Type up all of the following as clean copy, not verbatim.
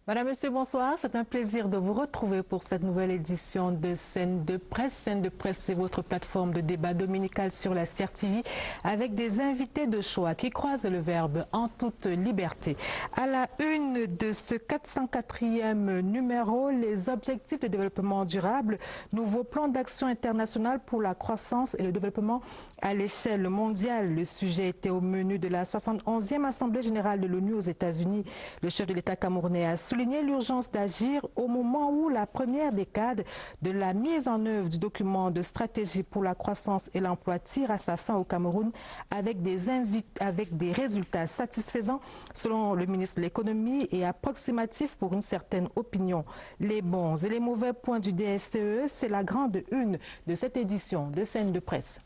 Madame, Monsieur, bonsoir. C'est un plaisir de vous retrouver pour cette nouvelle édition de Scène de Presse. Scène de Presse, c'est votre plateforme de débat dominical sur la CRTV avec des invités de choix qui croisent le verbe en toute liberté. À la une de ce 404e numéro, les objectifs de développement durable, nouveau plan d'action international pour la croissance et le développement à l'échelle mondiale. Le sujet était au menu de la 71e Assemblée générale de l'ONU aux États-Unis. Le chef de l'État camerounais a souligné l'urgence d'agir au moment où la première décade de la mise en œuvre du document de stratégie pour la croissance et l'emploi tire à sa fin au Cameroun avec des résultats satisfaisants selon le ministre de l'économie et approximatifs pour une certaine opinion. Les bons et les mauvais points du DSCE, c'est la grande une de cette édition de Scène de Presse.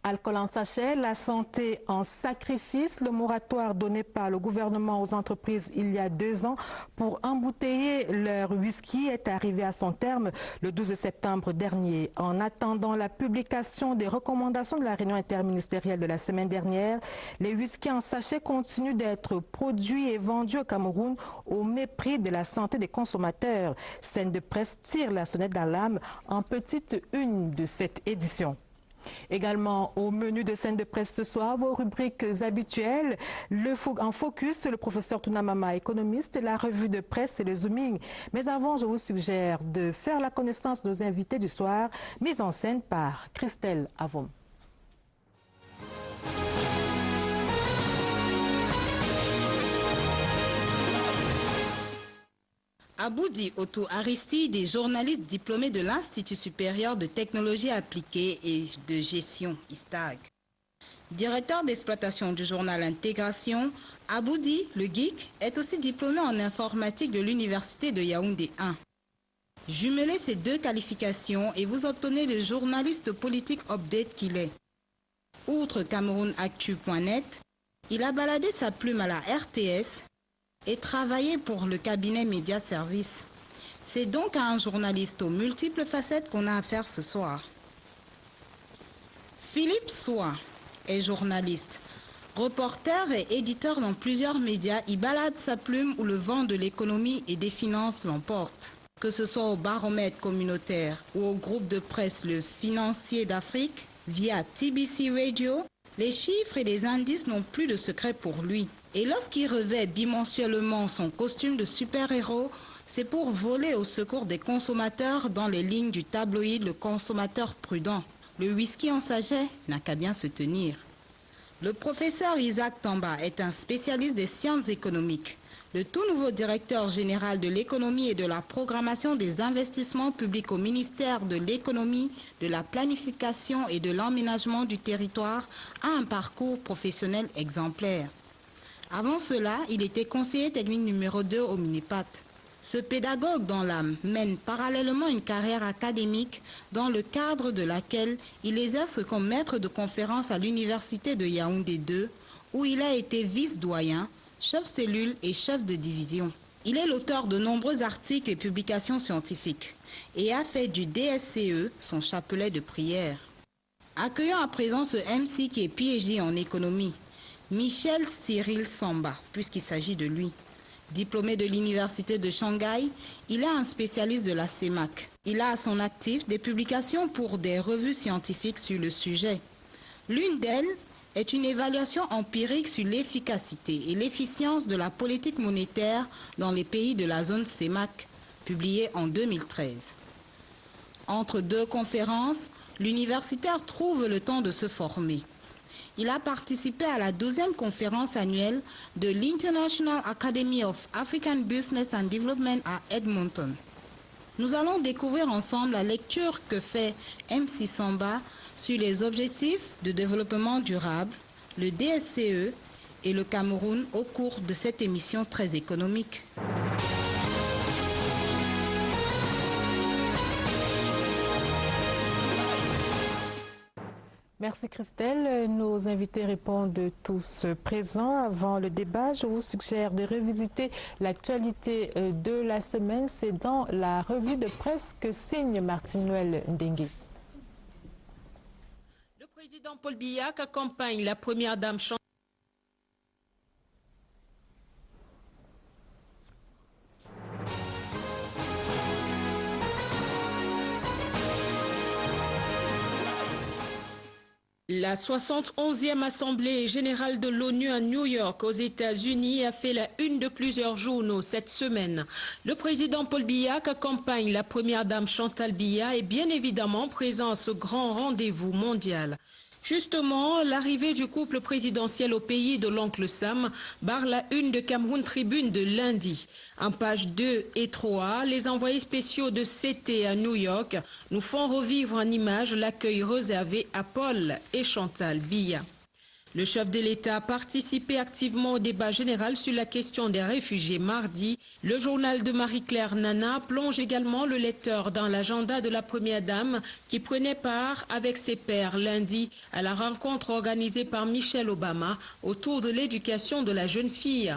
Alcool en sachet, la santé en sacrifice, le moratoire donné par le gouvernement aux entreprises il y a 2 ans pour embouteiller leur whisky est arrivé à son terme le 12 septembre dernier. En attendant la publication des recommandations de la réunion interministérielle de la semaine dernière, les whiskies en sachet continuent d'être produits et vendus au Cameroun au mépris de la santé des consommateurs. Scène de Presse tire la sonnette d'alarme en petite une de cette édition. Également au menu de Scène de Presse ce soir, vos rubriques habituelles, en focus, le professeur Tounamama, économiste, la revue de presse et le zooming. Mais avant, je vous suggère de faire la connaissance de nos invités du soir, mise en scène par Christelle Avom. Aboudi Otto Aristide est journaliste diplômé de l'Institut supérieur de technologie appliquée et de gestion, ISTAG. Directeur d'exploitation du journal Intégration, Aboudi, le geek, est aussi diplômé en informatique de l'Université de Yaoundé 1. Jumelez ces deux qualifications et vous obtenez le journaliste politique update qu'il est. Outre CamerounActu.net, il a baladé sa plume à la RTS et travaillé pour le cabinet Média Service. C'est donc à un journaliste aux multiples facettes qu'on a affaire ce soir. Philippe Soie est journaliste, reporter et éditeur dans plusieurs médias. Il balade sa plume où le vent de l'économie et des finances l'emporte. Que ce soit au baromètre communautaire ou au groupe de presse Le Financier d'Afrique, via TBC Radio, les chiffres et les indices n'ont plus de secret pour lui. Et lorsqu'il revêt bimensuellement son costume de super-héros, c'est pour voler au secours des consommateurs dans les lignes du tabloïd Le Consommateur Prudent. Le whisky en sachet n'a qu'à bien se tenir. Le professeur Isaac Tamba est un spécialiste des sciences économiques. Le tout nouveau directeur général de l'économie et de la programmation des investissements publics au ministère de l'économie, de la planification et de l'aménagement du territoire a un parcours professionnel exemplaire. Avant cela, il était conseiller technique numéro 2 au Minipat. Ce pédagogue dans l'âme mène parallèlement une carrière académique dans le cadre de laquelle il exerce comme maître de conférence à l'université de Yaoundé 2, où il a été vice-doyen, chef cellule et chef de division. Il est l'auteur de nombreux articles et publications scientifiques et a fait du DSCE son chapelet de prière. Accueillons à présent ce MC qui est PhD en économie, Michel Cyril Samba, puisqu'il s'agit de lui. Diplômé de l'université de Shanghai, il est un spécialiste de la CEMAC. Il a à son actif des publications pour des revues scientifiques sur le sujet. L'une d'elles est une évaluation empirique sur l'efficacité et l'efficience de la politique monétaire dans les pays de la zone CEMAC, publiée en 2013. Entre deux conférences, l'universitaire trouve le temps de se former. Il a participé à la 12e conférence annuelle de l'International Academy of African Business and Development à Edmonton. Nous allons découvrir ensemble la lecture que fait MC Samba sur les objectifs de développement durable, le DSCE et le Cameroun au cours de cette émission très économique. Merci Christelle. Nos invités répondent tous présents. Avant le débat, je vous suggère de revisiter l'actualité de la semaine. C'est dans la revue de presse que signe Martine-Noël Ndengue. Le président Paul Biya accompagne la première dame La 71e Assemblée générale de l'ONU à New York, aux États-Unis, a fait la une de plusieurs journaux cette semaine. Le président Paul Biya accompagne la première dame Chantal Biya et bien évidemment présent à ce grand rendez-vous mondial. Justement, l'arrivée du couple présidentiel au pays de l'oncle Sam barre la une de Cameroun Tribune de lundi. En page 2 et 3, les envoyés spéciaux de CT à New York nous font revivre en images l'accueil réservé à Paul et Chantal Biya. Le chef de l'État a participé activement au débat général sur la question des réfugiés mardi. Le journal de Marie-Claire Nana plonge également le lecteur dans l'agenda de la première dame qui prenait part avec ses pairs lundi à la rencontre organisée par Michelle Obama autour de l'éducation de la jeune fille.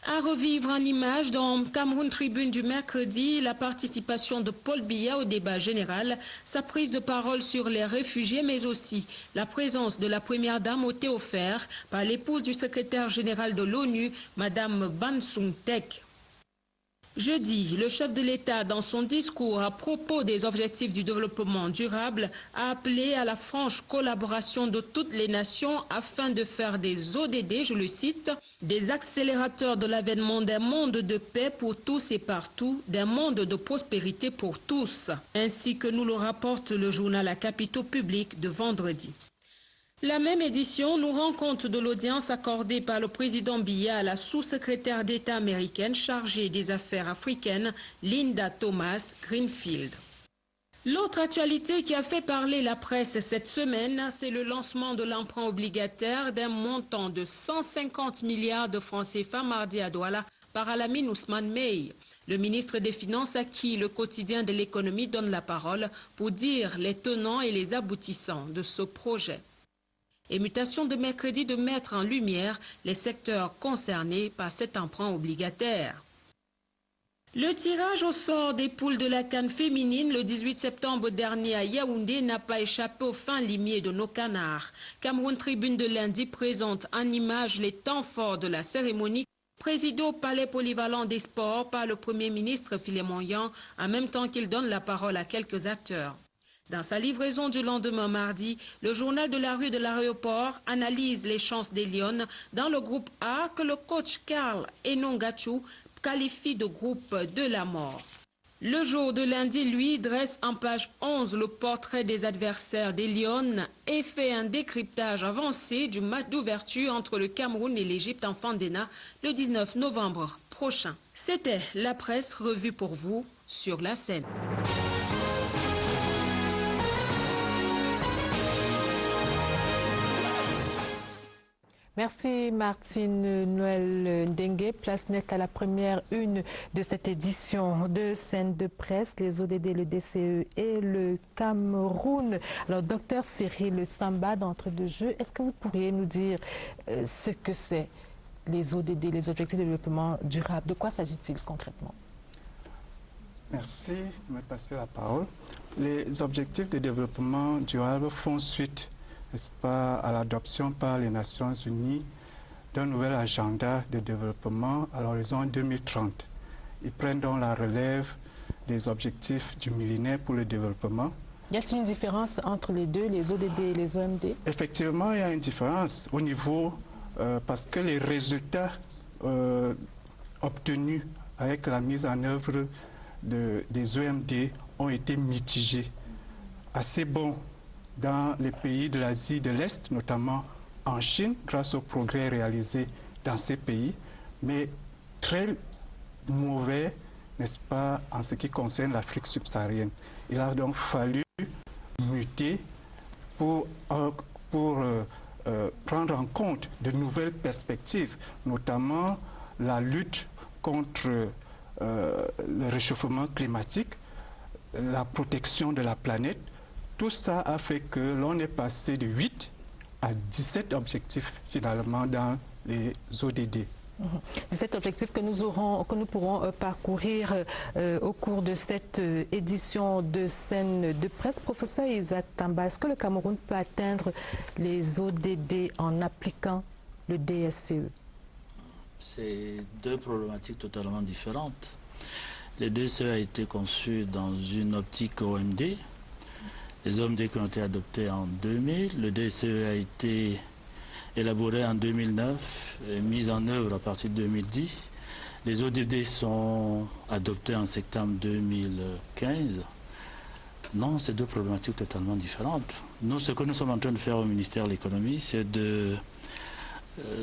À revivre en images dans Cameroun Tribune du mercredi, la participation de Paul Biya au débat général, sa prise de parole sur les réfugiés, mais aussi la présence de la première dame au thé offert par l'épouse du secrétaire général de l'ONU, Madame Ban Sung-Tek. Jeudi, le chef de l'État, dans son discours à propos des objectifs du développement durable, a appelé à la franche collaboration de toutes les nations afin de faire des ODD, je le cite, des accélérateurs de l'avènement d'un monde de paix pour tous et partout, d'un monde de prospérité pour tous, ainsi que nous le rapporte le journal à capitaux publics de vendredi. La même édition nous rend compte de l'audience accordée par le président Biya à la sous-secrétaire d'État américaine chargée des affaires africaines, Linda Thomas Greenfield. L'autre actualité qui a fait parler la presse cette semaine, c'est le lancement de l'emprunt obligataire d'un montant de 150 milliards de francs CFA mardi à Douala par Alamine Ousmane Mey. Le ministre des Finances à qui le quotidien de l'économie donne la parole pour dire les tenants et les aboutissants de ce projet. Et mutation de mercredi de mettre en lumière les secteurs concernés par cet emprunt obligataire. Le tirage au sort des poules de la CAN féminine le 18 septembre dernier à Yaoundé n'a pas échappé aux fins limiers de nos canards. Cameroun Tribune de lundi présente en image les temps forts de la cérémonie présidée au Palais polyvalent des sports par le Premier ministre Philémon Yan, en même temps qu'il donne la parole à quelques acteurs. Dans sa livraison du lendemain mardi, le journal de la rue de l'aéroport analyse les chances des Lions dans le groupe A que le coach Karl Enongachou qualifie de groupe de la mort. Le jour de lundi, lui, dresse en page 11 le portrait des adversaires des Lions et fait un décryptage avancé du match d'ouverture entre le Cameroun et l'Égypte en Fandena le 19 novembre prochain. C'était la presse revue pour vous sur la scène. Merci Martine Noël Ndengue. Place nette à la première une de cette édition de Scène de presse, les ODD, le DCE et le Cameroun. Alors, docteur Cyril Samba, d'entre deux jeux, est-ce que vous pourriez nous dire ce que c'est les ODD, les objectifs de développement durable? De quoi s'agit-il concrètement? Merci de me passer la parole. Les objectifs de développement durable font suite, n'est-ce pas, à l'adoption par les Nations Unies d'un nouvel agenda de développement à l'horizon 2030. Ils prennent donc la relève des objectifs du millénaire pour le développement. Y a-t-il une différence entre les deux, les ODD et les OMD? Effectivement, il y a une différence au niveau, parce que les résultats obtenus avec la mise en œuvre des OMD ont été mitigés, assez bons dans les pays de l'Asie de l'Est, notamment en Chine, grâce aux progrès réalisés dans ces pays, mais très mauvais, n'est-ce pas, en ce qui concerne l'Afrique subsaharienne. Il a donc fallu muter pour prendre en compte de nouvelles perspectives, notamment la lutte contre le réchauffement climatique, la protection de la planète. Tout ça a fait que l'on est passé de 8 à 17 objectifs finalement dans les ODD. 17 objectifs que nous pourrons parcourir au cours de cette édition de Scène de presse. Professeur Isaac Tamba, est-ce que le Cameroun peut atteindre les ODD en appliquant le DSCE? C'est deux problématiques totalement différentes. Le DSCE a été conçu dans une optique OMD. Les OMD qui ont été adoptés en 2000. Le DSE a été élaboré en 2009 et mis en œuvre à partir de 2010. Les ODD sont adoptés en septembre 2015. Non, c'est deux problématiques totalement différentes. Nous, ce que nous sommes en train de faire au ministère de l'économie, c'est de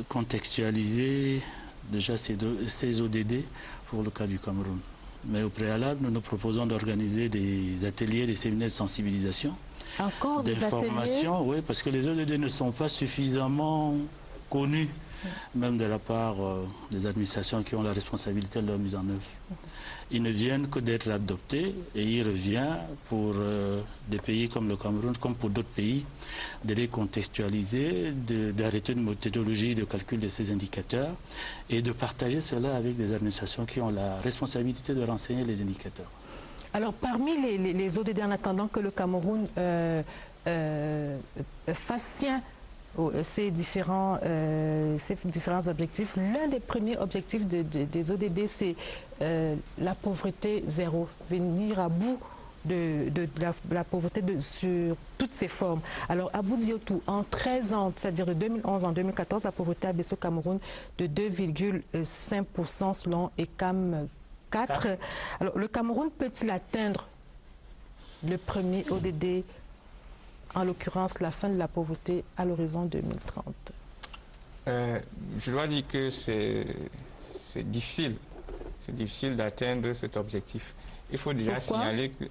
contextualiser déjà ces ODD pour le cas du Cameroun. Mais au préalable, nous nous proposons d'organiser des ateliers, des séminaires de sensibilisation. Encore des d'information, oui, parce que les ODD ne sont pas suffisamment connus, même de la part des administrations qui ont la responsabilité de leur mise en œuvre. Ils ne viennent que d'être adoptés et il revient pour des pays comme le Cameroun, comme pour d'autres pays, de les contextualiser, d'arrêter une méthodologie de calcul de ces indicateurs et de partager cela avec des administrations qui ont la responsabilité de renseigner les indicateurs. Alors, parmi les ODD, en attendant que le Cameroun fasse sien ces différents objectifs, l'un des premiers objectifs des ODD, c'est la pauvreté zéro, venir à bout de la pauvreté sur toutes ses formes. Alors, Abou Diotou, en 13 ans, c'est-à-dire de 2011 en 2014, la pauvreté a baissé au Cameroun de 2,5% selon ECAM 4. Alors, le Cameroun peut-il atteindre le premier ODD, en l'occurrence la fin de la pauvreté, à l'horizon 2030? Je dois dire que c'est difficile. C'est difficile d'atteindre cet objectif. Il faut déjà signaler que...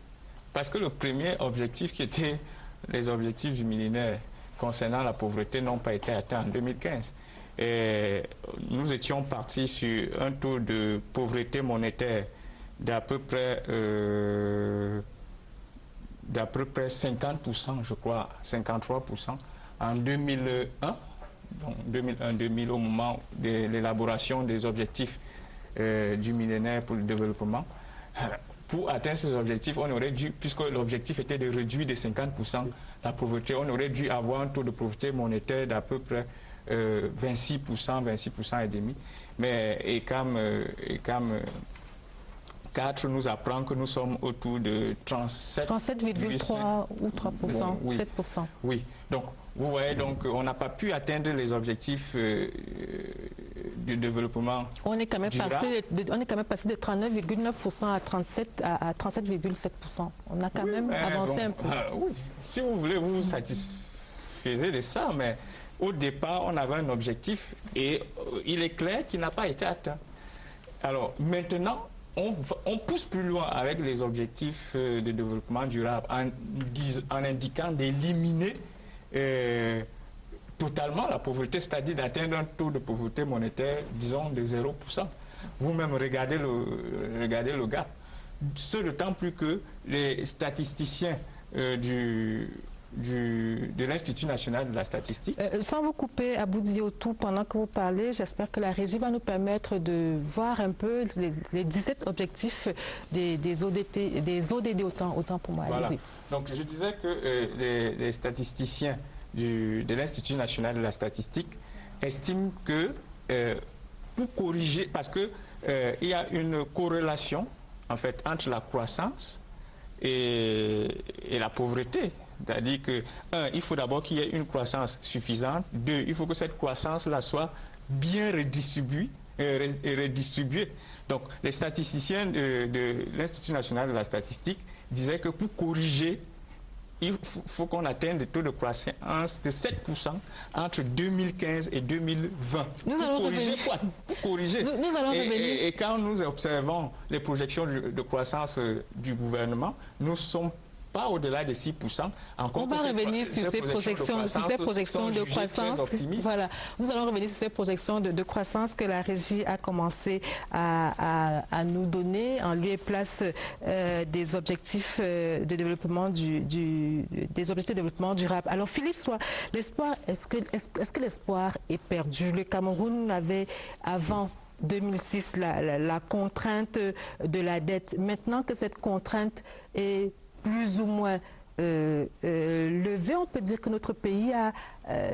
Parce que le premier objectif, qui était les objectifs du millénaire concernant la pauvreté, n'ont pas été atteints en 2015. Et nous étions partis sur un taux de pauvreté monétaire d'à peu près 50%, je crois, 53% en 2001, donc 2001-2000, au moment de l'élaboration des objectifs du millénaire pour le développement. Pour atteindre ces objectifs, on aurait dû, puisque l'objectif était de réduire de 50% la pauvreté, on aurait dû avoir un taux de pauvreté monétaire d'à peu près 26%, 26% et demi. Mais ECAM 4 nous apprend que nous sommes autour de 37,3 ou 3%, oui, 7%. Oui, donc vous voyez, donc on n'a pas pu atteindre les objectifs du développement. On est quand même passé de 39,9% à 37,7%. On a quand même avancé un peu. Oui. Si vous voulez, vous vous satisfaisez de ça, mais au départ, on avait un objectif et il est clair qu'il n'a pas été atteint. Alors maintenant, on pousse plus loin avec les objectifs de développement durable en indiquant d'éliminer totalement la pauvreté, c'est-à-dire d'atteindre un taux de pauvreté monétaire, disons, de 0%. Vous-même, regardez le gap. Ce d'autant plus que les statisticiens de l'Institut national de la statistique. Sans vous couper, Abou Diotou, pendant que vous parlez, j'espère que la régie va nous permettre de voir un peu les 17 objectifs des ODD, autant pour moi. Voilà. Donc je disais que les statisticiens de l'Institut national de la statistique estiment que pour corriger, parce que il y a une corrélation en fait entre la croissance et la pauvreté. C'est-à-dire que, il faut d'abord qu'il y ait une croissance suffisante. 2, il faut que cette croissance-là soit bien redistribuée. Donc, les statisticiens de l'Institut national de la statistique disaient que pour corriger, il faut qu'on atteigne des taux de croissance de 7% entre 2015 et 2020. Nous allons corriger quoi? Pour corriger. Nous allons revenir. Et quand nous observons les projections de croissance du gouvernement, nous sommes pas au-delà de 6%. On va revenir sur ces projections de croissance. Voilà. Nous allons revenir sur ces projections de croissance que la régie a commencé à nous donner en lieu et place des objectifs de développement des objectifs de développement durable. Alors Philippe Soie, l'espoir, est-ce que l'espoir est perdu? Le Cameroun avait avant 2006 la contrainte de la dette. Maintenant que cette contrainte est plus ou moins levé, on peut dire que notre pays a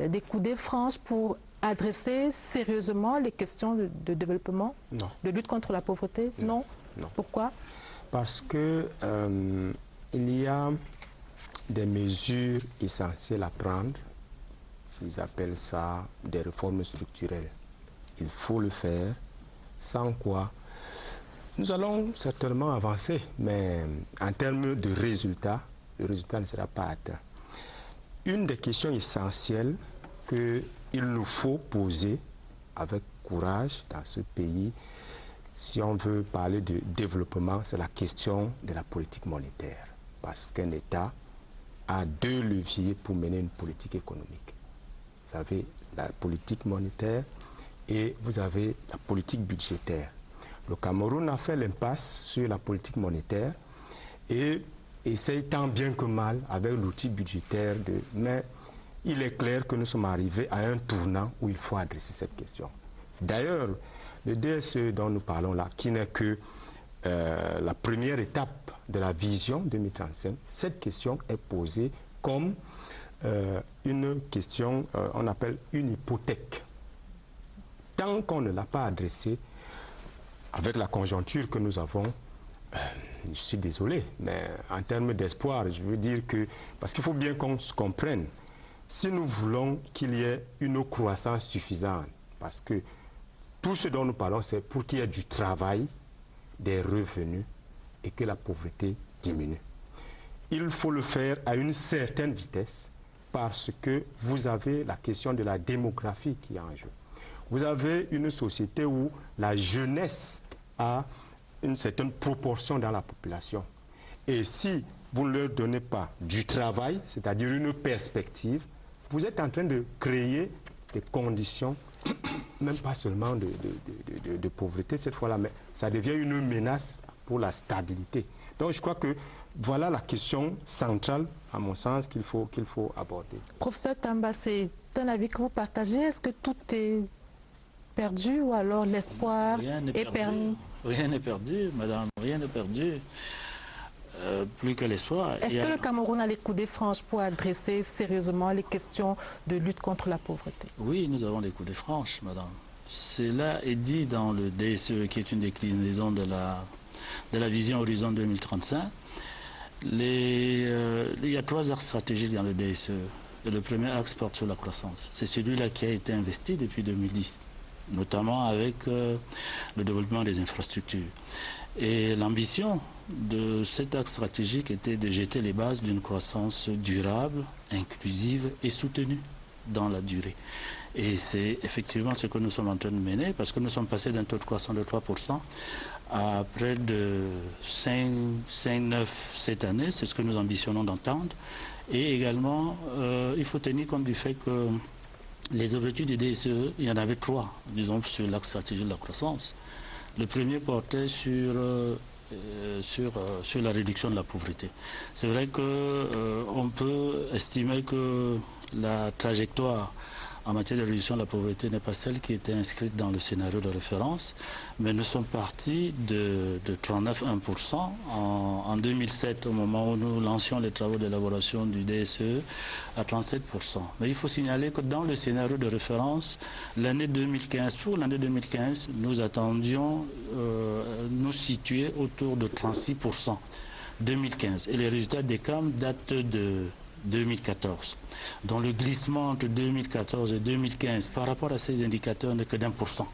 des coudées franches pour adresser sérieusement les questions de développement, de lutte contre la pauvreté? Non. Pourquoi? Parce que il y a des mesures essentielles à prendre. Ils appellent ça des réformes structurelles. Il faut le faire, sans quoi nous allons certainement avancer, mais en termes de résultats, le résultat ne sera pas atteint. Une des questions essentielles qu'il nous faut poser avec courage dans ce pays, si on veut parler de développement, c'est la question de la politique monétaire. Parce qu'un État a deux leviers pour mener une politique économique. Vous avez la politique monétaire et vous avez la politique budgétaire. Le Cameroun a fait l'impasse sur la politique monétaire et essaye tant bien que mal avec l'outil budgétaire mais il est clair que nous sommes arrivés à un tournant où il faut adresser cette question. D'ailleurs, le DSE dont nous parlons là, qui n'est que la première étape de la vision 2035, cette question est posée comme une question, on appelle une hypothèque. Tant qu'on ne l'a pas adressée, avec la conjoncture que nous avons, je suis désolé, mais en termes d'espoir, je veux dire que, parce qu'il faut bien qu'on se comprenne, si nous voulons qu'il y ait une croissance suffisante, parce que tout ce dont nous parlons, c'est pour qu'il y ait du travail, des revenus et que la pauvreté diminue. Il faut le faire à une certaine vitesse parce que vous avez la question de la démographie qui est en jeu. Vous avez une société où la jeunesse a une certaine proportion dans la population. Et si vous ne leur donnez pas du travail, c'est-à-dire une perspective, vous êtes en train de créer des conditions, même pas seulement de pauvreté cette fois-là, mais ça devient une menace pour la stabilité. Donc je crois que voilà la question centrale, à mon sens, qu'il faut aborder. Professeur Tamba, c'est un avis que vous partagez. Est-ce que tout est perdu ou alors l'espoir est permis? Rien n'est perdu, madame, rien n'est perdu. Plus que l'espoir. Est-ce que le Cameroun a les coups des franges pour adresser sérieusement les questions de lutte contre la pauvreté? Oui, nous avons des coups des franges, madame. Cela est dit dans le DSE, qui est une déclinaison de la vision Horizon 2035. Il y a 3 axes stratégiques dans le DSE. Et le premier axe porte sur la croissance. C'est celui-là qui a été investi depuis 2010, notamment avec le développement des infrastructures. Et l'ambition de cet axe stratégique était de jeter les bases d'une croissance durable, inclusive et soutenue dans la durée. Et c'est effectivement ce que nous sommes en train de mener, parce que nous sommes passés d'un taux de croissance de 3% à près de 5,9 cette année. C'est ce que nous ambitionnons d'entendre. Et également, il faut tenir compte du fait que les objectifs du DSE, il y en avait 3, disons, sur l'axe stratégique de la croissance. Le premier portait sur la réduction de la pauvreté. C'est vrai qu'on peut estimer que la trajectoire en matière de réduction de la pauvreté n'est pas celle qui était inscrite dans le scénario de référence, mais nous sommes partis de 39,1% en 2007, au moment où nous lancions les travaux d'élaboration du DSE, à 37%. Mais il faut signaler que dans le scénario de référence, l'année 2015, pour l'année 2015, nous attendions nous situer autour de 36%, 2015. Et les résultats des CAM datent de 2014. Donc le glissement entre 2014 et 2015 par rapport à ces indicateurs n'est que d'1%.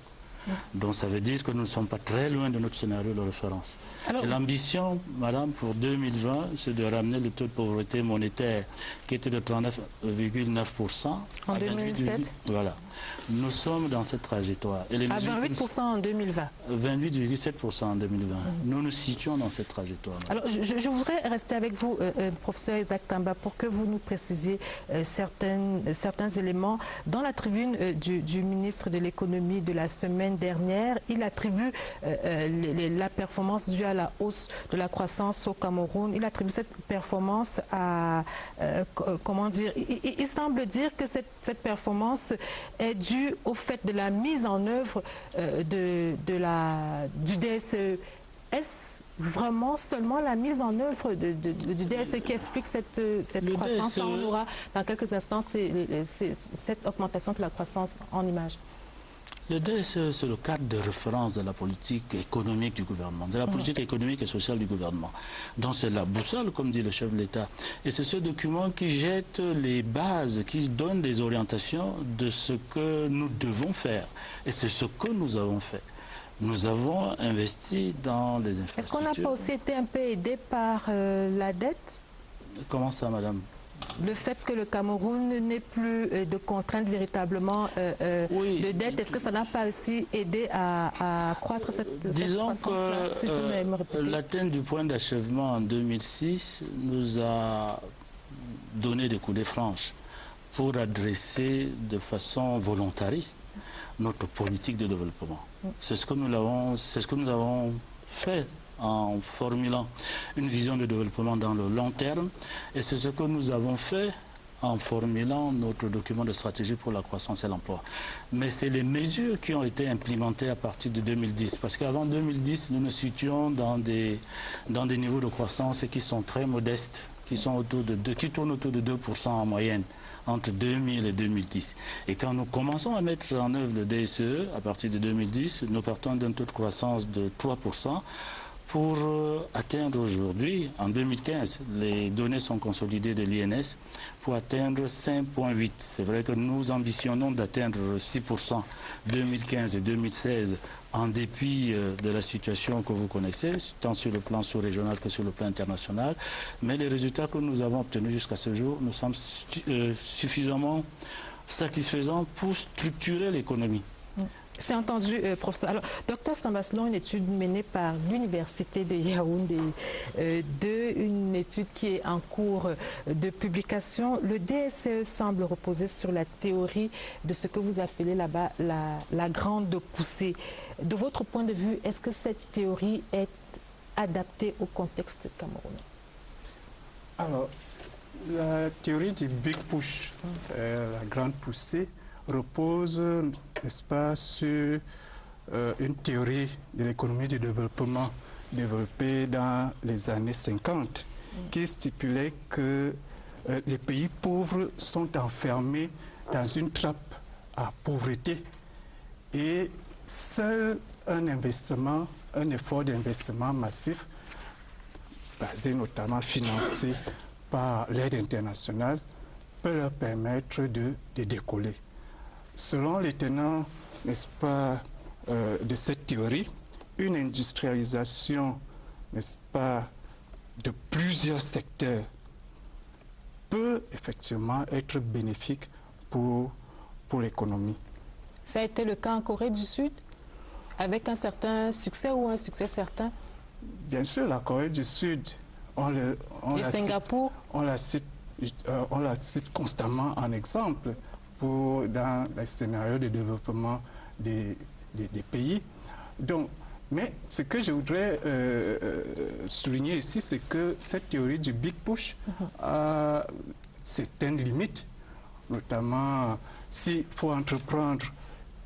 Donc ça veut dire que nous ne sommes pas très loin de notre scénario de référence. Et l'ambition, madame, pour 2020, c'est de ramener le taux de pauvreté monétaire qui était de 39,9% en 2007. Voilà. Nous sommes dans cette trajectoire. Et à 28% en 2020. 28,7% en 2020. Nous nous situons dans cette trajectoire. Alors, je voudrais rester avec vous, professeur Isaac Tamba, pour que vous nous précisiez certains éléments. Dans la tribune du ministre de l'économie de la semaine dernière, il attribue la performance due à la hausse de la croissance au Cameroun. Il attribue cette performance à, comment dire, il semble dire que cette performance est due au fait de la mise en œuvre du DSE. Est-ce vraiment seulement la mise en œuvre du DSE qui explique cette croissance? On aura dans quelques instants cette augmentation de la croissance en images. Le DSE, c'est le cadre de référence de la politique économique du gouvernement, de la politique économique et sociale du gouvernement. Donc c'est la boussole, comme dit le chef de l'État. Et c'est ce document qui jette les bases, qui donne des orientations de ce que nous devons faire. Et c'est ce que nous avons fait. Nous avons investi dans les infrastructures. Est-ce qu'on n'a pas aussi été un peu aidé par la dette? Comment ça, madame? Le fait que le Cameroun n'ait plus de contraintes véritablement de dette, est-ce que ça n'a pas aussi aidé à accroître cette croissance-là? Si l'atteinte du point d'achèvement en 2006 nous a donné des coudées franches pour adresser de façon volontariste notre politique de développement. C'est ce que nous avons fait en formulant une vision de développement dans le long terme, et c'est ce que nous avons fait en formulant notre document de stratégie pour la croissance et l'emploi. Mais c'est les mesures qui ont été implémentées à partir de 2010, parce qu'avant 2010, nous nous situons dans des niveaux de croissance qui sont très modestes, qui tournent autour de 2% en moyenne entre 2000 et 2010. Et quand nous commençons à mettre en œuvre le DSE, à partir de 2010, nous partons d'un taux de croissance de 3%, pour atteindre aujourd'hui, en 2015, les données sont consolidées de l'INS, pour atteindre 5,8. C'est vrai que nous ambitionnons d'atteindre 6% 2015 et 2016, en dépit de la situation que vous connaissez, tant sur le plan sous-régional que sur le plan international. Mais les résultats que nous avons obtenus jusqu'à ce jour nous semblent suffisamment satisfaisants pour structurer l'économie. C'est entendu, professeur. Alors, docteur Samba, selon une étude menée par l'Université de Yaoundé, une étude qui est en cours de publication, le DSE semble reposer sur la théorie de ce que vous appelez là-bas la grande poussée. De votre point de vue, est-ce que cette théorie est adaptée au contexte camerounais? Alors, la théorie du Big Push, la grande poussée, repose, n'est-ce pas, sur une théorie de l'économie du développement développée dans les années 50, qui stipulait que les pays pauvres sont enfermés dans une trappe à pauvreté et seul un effort d'investissement massif, basé notamment financé par l'aide internationale, peut leur permettre de décoller. Selon les tenants, n'est-ce pas, de cette théorie, une industrialisation, n'est-ce pas, de plusieurs secteurs peut effectivement être bénéfique pour l'économie. Ça a été le cas en Corée du Sud, avec un certain succès ou un succès certain? Bien sûr, la Corée du Sud, Singapour, on la cite constamment en exemple dans les scénarios de développement des pays. Donc, mais ce que je voudrais souligner ici, c'est que cette théorie du Big Push a certaines limites, notamment s'il faut entreprendre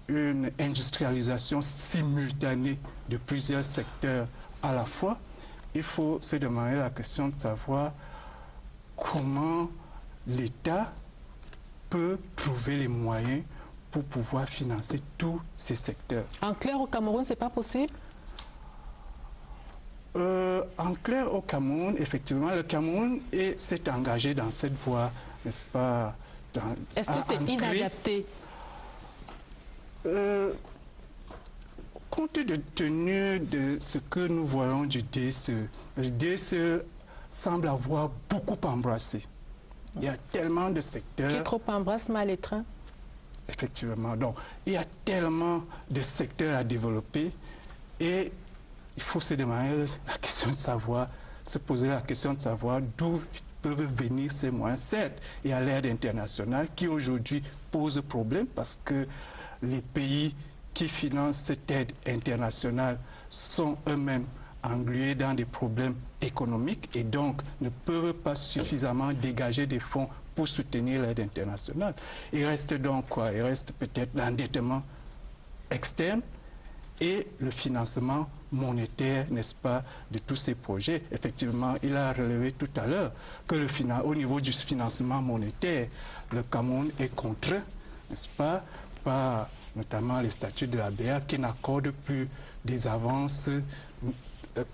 une industrialisation simultanée de plusieurs secteurs à la fois, il faut se demander la question de savoir comment l'État peut trouver les moyens pour pouvoir financer tous ces secteurs. En clair, au Cameroun, ce n'est pas possible? En clair, au Cameroun, effectivement, le Cameroun s'est engagé dans cette voie, n'est-ce pas? Est-ce que c'est inadapté? Compte tenu de ce que nous voyons du DSE, le DSE semble avoir beaucoup embrassé. Il y a tellement de secteurs... Qui trop embrasse mal étreint? Effectivement. Donc, il y a tellement de secteurs à développer et il faut se demander la question de savoir, se poser la question de savoir d'où peuvent venir ces moyens. Certes, il y a l'aide internationale qui aujourd'hui pose problème parce que les pays qui financent cette aide internationale sont eux-mêmes englués dans des problèmes économiques et donc ne peuvent pas suffisamment dégager des fonds pour soutenir l'aide internationale. Il reste donc quoi? Il reste peut-être l'endettement externe et le financement monétaire, n'est-ce pas, de tous ces projets. Effectivement, il a relevé tout à l'heure que au niveau du financement monétaire, le Cameroun est contraint, n'est-ce pas, par notamment les statuts de la BA, qui n'accordent plus des avances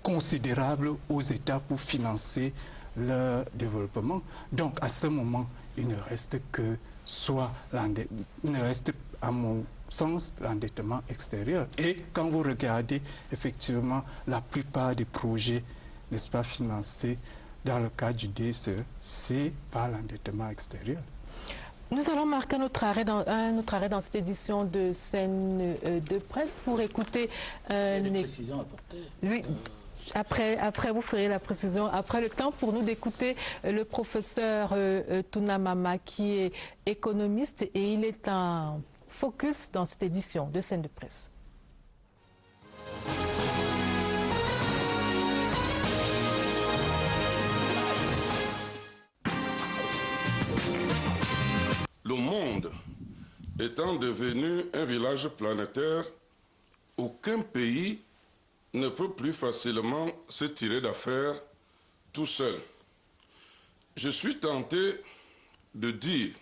considérables aux États pour financer leur développement. Donc, à ce moment, il ne reste que il ne reste, à mon sens, l'endettement extérieur. Et quand vous regardez, effectivement, la plupart des projets, n'est-ce pas, financés dans le cadre du DSE, c'est par l'endettement extérieur. Nous allons marquer notre arrêt dans cette édition de Scène de Presse pour écouter... des précisions apportées. Oui. Après, vous ferez la précision. Après, le temps pour nous d'écouter le professeur Tounamama, qui est économiste, et il est en focus dans cette édition de Scène de Presse. Le monde étant devenu un village planétaire, aucun pays ne peut plus facilement se tirer d'affaire tout seul. Je suis tenté de dire,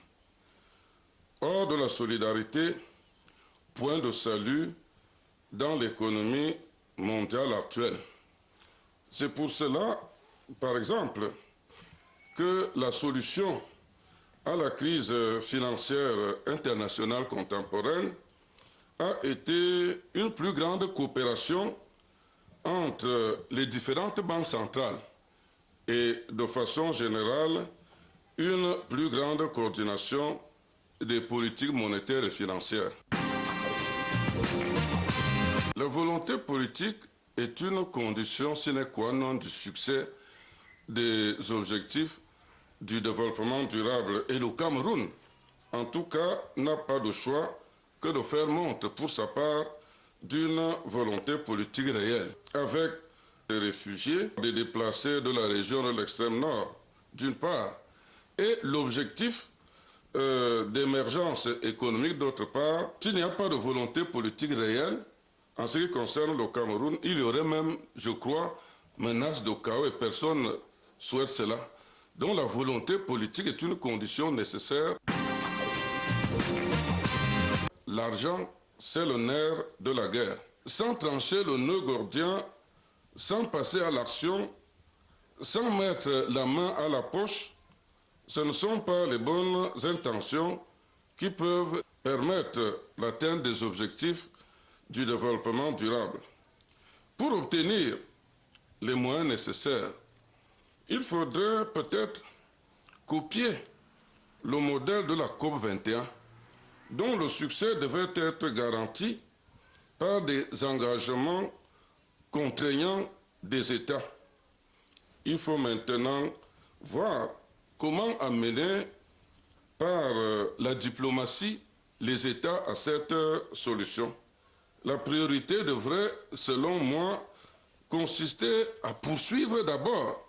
hors de la solidarité, point de salut dans l'économie mondiale actuelle. C'est pour cela, par exemple, que la solution à la crise financière internationale contemporaine a été une plus grande coopération entre les différentes banques centrales et, de façon générale, une plus grande coordination des politiques monétaires et financières. La volonté politique est une condition sine qua non du succès des objectifs du développement durable, et le Cameroun, en tout cas, n'a pas de choix que de faire montre pour sa part d'une volonté politique réelle, avec des réfugiés, des déplacés de la région de l'extrême nord, d'une part, et l'objectif d'émergence économique, d'autre part. S'il n'y a pas de volonté politique réelle, en ce qui concerne le Cameroun, il y aurait même, je crois, menace de chaos, et personne ne souhaite cela. Donc la volonté politique est une condition nécessaire. L'argent, c'est le nerf de la guerre. Sans trancher le nœud gordien, sans passer à l'action, sans mettre la main à la poche, ce ne sont pas les bonnes intentions qui peuvent permettre l'atteinte des objectifs du développement durable. Pour obtenir les moyens nécessaires, il faudrait peut-être copier le modèle de la COP21, dont le succès devait être garanti par des engagements contraignants des États. Il faut maintenant voir comment amener par la diplomatie les États à cette solution. La priorité devrait, selon moi, consister à poursuivre d'abord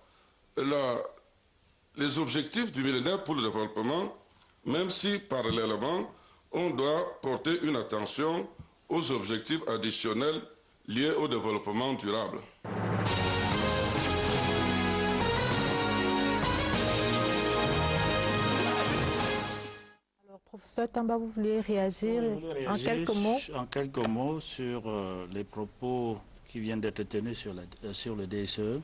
les objectifs du millénaire pour le développement, même si parallèlement, on doit porter une attention aux objectifs additionnels liés au développement durable. Alors, professeur Tamba, vous voulez réagir, en quelques mots? En quelques mots sur les propos qui viennent d'être tenus sur le DSE.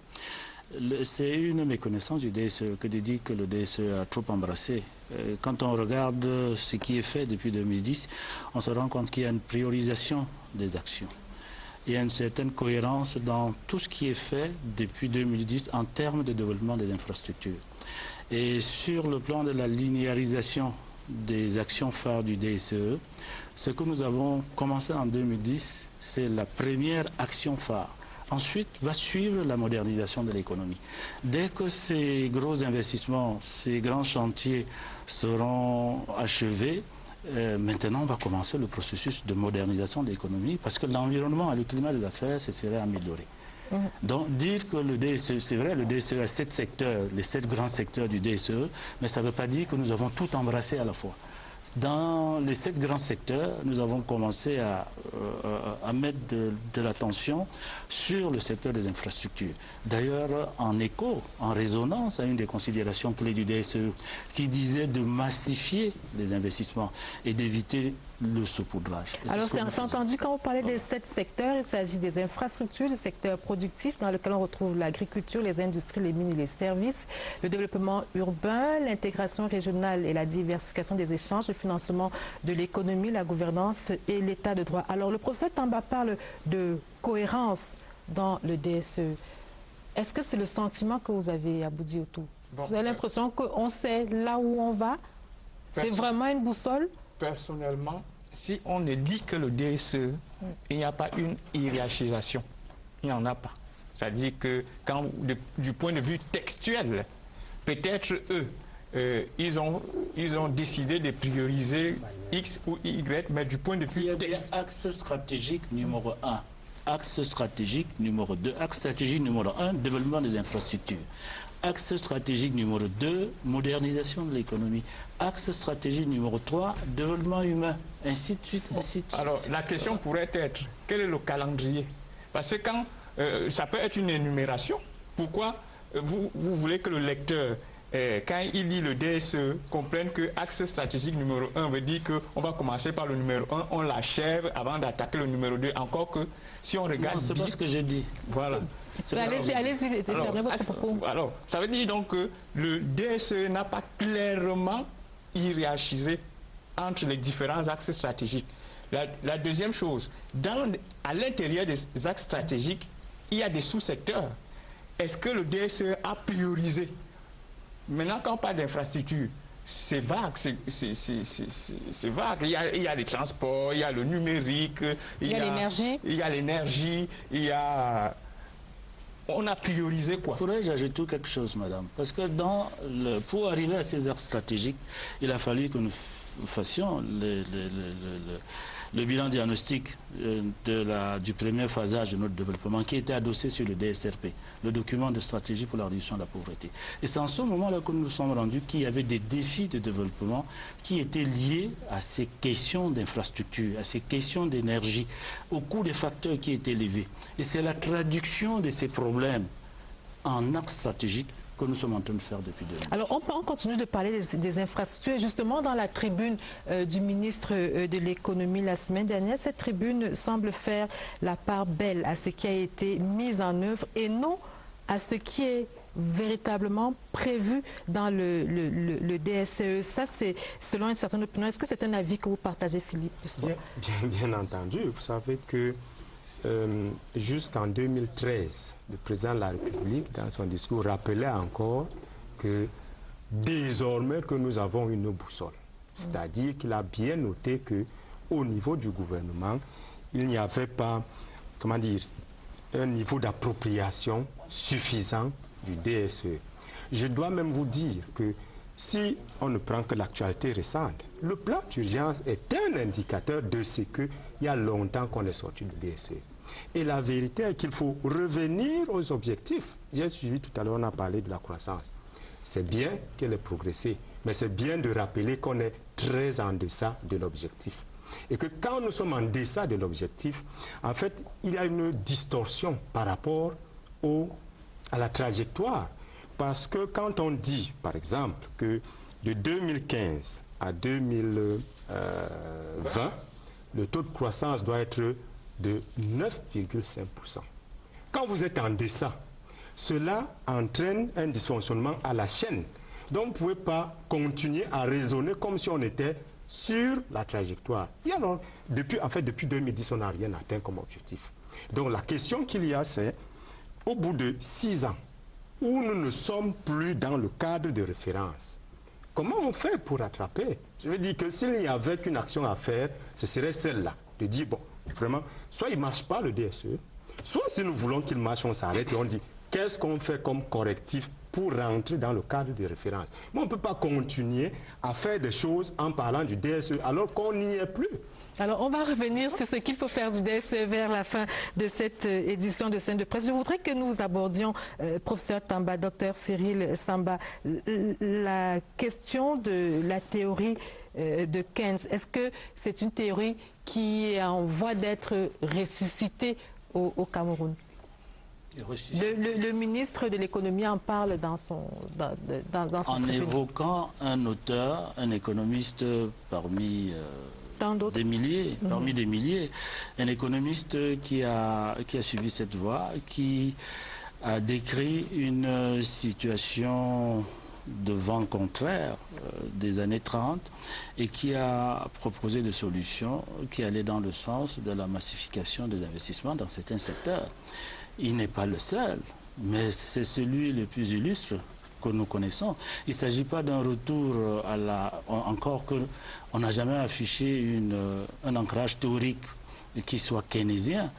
C'est une méconnaissance du DSE que de dire que le DSE a trop embrassé. Quand on regarde ce qui est fait depuis 2010, on se rend compte qu'il y a une priorisation des actions. Il y a une certaine cohérence dans tout ce qui est fait depuis 2010 en termes de développement des infrastructures. Et sur le plan de la linéarisation des actions phares du DSE, ce que nous avons commencé en 2010, c'est la première action phare. Ensuite, va suivre la modernisation de l'économie. Dès que ces gros investissements, ces grands chantiers seront achevés, maintenant, on va commencer le processus de modernisation de l'économie parce que l'environnement et le climat des affaires se seraient améliorés. Donc, dire que le DSE, c'est vrai, le DSE a 7 secteurs, les 7 grands secteurs du DSE, mais ça ne veut pas dire que nous avons tout embrassé à la fois. Dans les 7 grands secteurs, nous avons commencé à mettre de l'attention sur le secteur des infrastructures. D'ailleurs, en écho, en résonance à une des considérations clés du DSE qui disait de massifier les investissements et d'éviter le saupoudrage. Alors, c'est entendu, quand vous parlez des 7 secteurs, il s'agit des infrastructures, du secteur productif dans lequel on retrouve l'agriculture, les industries, les mines et les services, le développement urbain, l'intégration régionale et la diversification des échanges, le financement de l'économie, la gouvernance et l'état de droit. Alors, le professeur Tamba parle de cohérence dans le DSE. Est-ce que c'est le sentiment que vous avez, Aboudi Otou? Vous avez l'impression qu'on sait là où on va? C'est vraiment une boussole? Personnellement, si on ne dit que le DSE, il n'y a pas une hiérarchisation. Il n'y en a pas. C'est-à-dire que du point de vue textuel, peut-être eux, ils ont décidé de prioriser X ou Y, mais du point de vue textuel. Il y a des axes stratégiques numéro 1. Axe stratégique numéro 2. Axe stratégique numéro 1, développement des infrastructures. Axe stratégique numéro 2, modernisation de l'économie. Axe stratégique numéro 3, développement humain, ainsi de suite, ainsi de suite. Alors, la question pourrait être, quel est le calendrier? Parce que quand ça peut être une énumération, pourquoi vous voulez que le lecteur, quand il lit le DSE, comprenne que axe stratégique numéro 1 veut dire qu'on va commencer par le numéro 1, on l'achève avant d'attaquer le numéro 2, encore que si on regarde... Non, c'est pas ce que j'ai dit. Voilà. Allez-y, terminez votre propos. Alors, ça veut dire donc que le DSE n'a pas clairement hiérarchisé entre les différents axes stratégiques. La deuxième chose, à l'intérieur des axes stratégiques, il y a des sous-secteurs. Est-ce que le DSE a priorisé? Maintenant, quand on parle d'infrastructure, c'est vague, c'est vague. Il y a les transports, il y a le numérique, il y a l'énergie, on a priorisé quoi? Pourrais-je ajouter quelque chose, madame? Parce que pour arriver à ces axes stratégiques, il a fallu que nous fassions le bilan diagnostic du premier phasage de notre développement qui était adossé sur le DSRP, le document de stratégie pour la réduction de la pauvreté. Et c'est en ce moment-là que nous nous sommes rendus qu'il y avait des défis de développement qui étaient liés à ces questions d'infrastructure, à ces questions d'énergie, au coût des facteurs qui étaient élevés. Et c'est la traduction de ces problèmes en axes stratégiques que nous sommes en train de faire depuis 2010. Alors, on continue de parler des infrastructures. Justement, dans la tribune du ministre de l'économie la semaine dernière, cette tribune semble faire la part belle à ce qui a été mis en œuvre et non à ce qui est véritablement prévu dans le DSE. Ça, c'est selon une certaine opinion. Est-ce que c'est un avis que vous partagez, Philippe? Bien entendu. Vous savez que jusqu'en 2013, le président de la République, dans son discours, rappelait encore que désormais que nous avons une boussole. C'est-à-dire qu'il a bien noté qu'au niveau du gouvernement, il n'y avait pas, comment dire, un niveau d'appropriation suffisant du DSE. Je dois même vous dire que si on ne prend que l'actualité récente, le plan d'urgence est un indicateur de ce qu'il y a longtemps qu'on est sorti du DSE. Et la vérité est qu'il faut revenir aux objectifs. J'ai suivi tout à l'heure, on a parlé de la croissance. C'est bien qu'elle ait progressé, mais c'est bien de rappeler qu'on est très en deçà de l'objectif. Et que quand nous sommes en deçà de l'objectif, en fait, il y a une distorsion par rapport à la trajectoire. Parce que quand on dit, par exemple, que de 2015 à 2020, le taux de croissance doit être de 9,5%. Quand vous êtes en deçà, cela entraîne un dysfonctionnement à la chaîne. Donc, vous ne pouvez pas continuer à raisonner comme si on était sur la trajectoire. Et alors, depuis 2010, on n'a rien atteint comme objectif. Donc, la question qu'il y a, c'est, au bout de 6 ans, où nous ne sommes plus dans le cadre de référence, comment on fait pour rattraper? Je veux dire que s'il y avait qu'une action à faire, ce serait celle-là, de dire, bon, vraiment, soit il ne marche pas le DSE, soit si nous voulons qu'il marche, on s'arrête et on dit qu'est-ce qu'on fait comme correctif pour rentrer dans le cadre de référence. Mais on ne peut pas continuer à faire des choses en parlant du DSE alors qu'on n'y est plus. Alors, on va revenir sur ce qu'il faut faire du DSE vers la fin de cette édition de Scène de Presse. Je voudrais que nous abordions, professeur Tamba, docteur Cyril Samba, la question de la théorie de Keynes. Est-ce que c'est une théorie qui est en voie d'être ressuscitée au Cameroun? Le ministre de l'économie en parle dans son en évoquant un auteur, un économiste parmi tant d'autres. Des milliers, parmi des milliers. Un économiste qui a suivi cette voie, qui a décrit une situation de vent contraire des années 30 et qui a proposé des solutions qui allaient dans le sens de la massification des investissements dans certains secteurs. Il n'est pas le seul, mais c'est celui le plus illustre que nous connaissons. Il ne s'agit pas d'un retour à la... Encore qu'on n'a jamais affiché un ancrage théorique qui soit keynésien.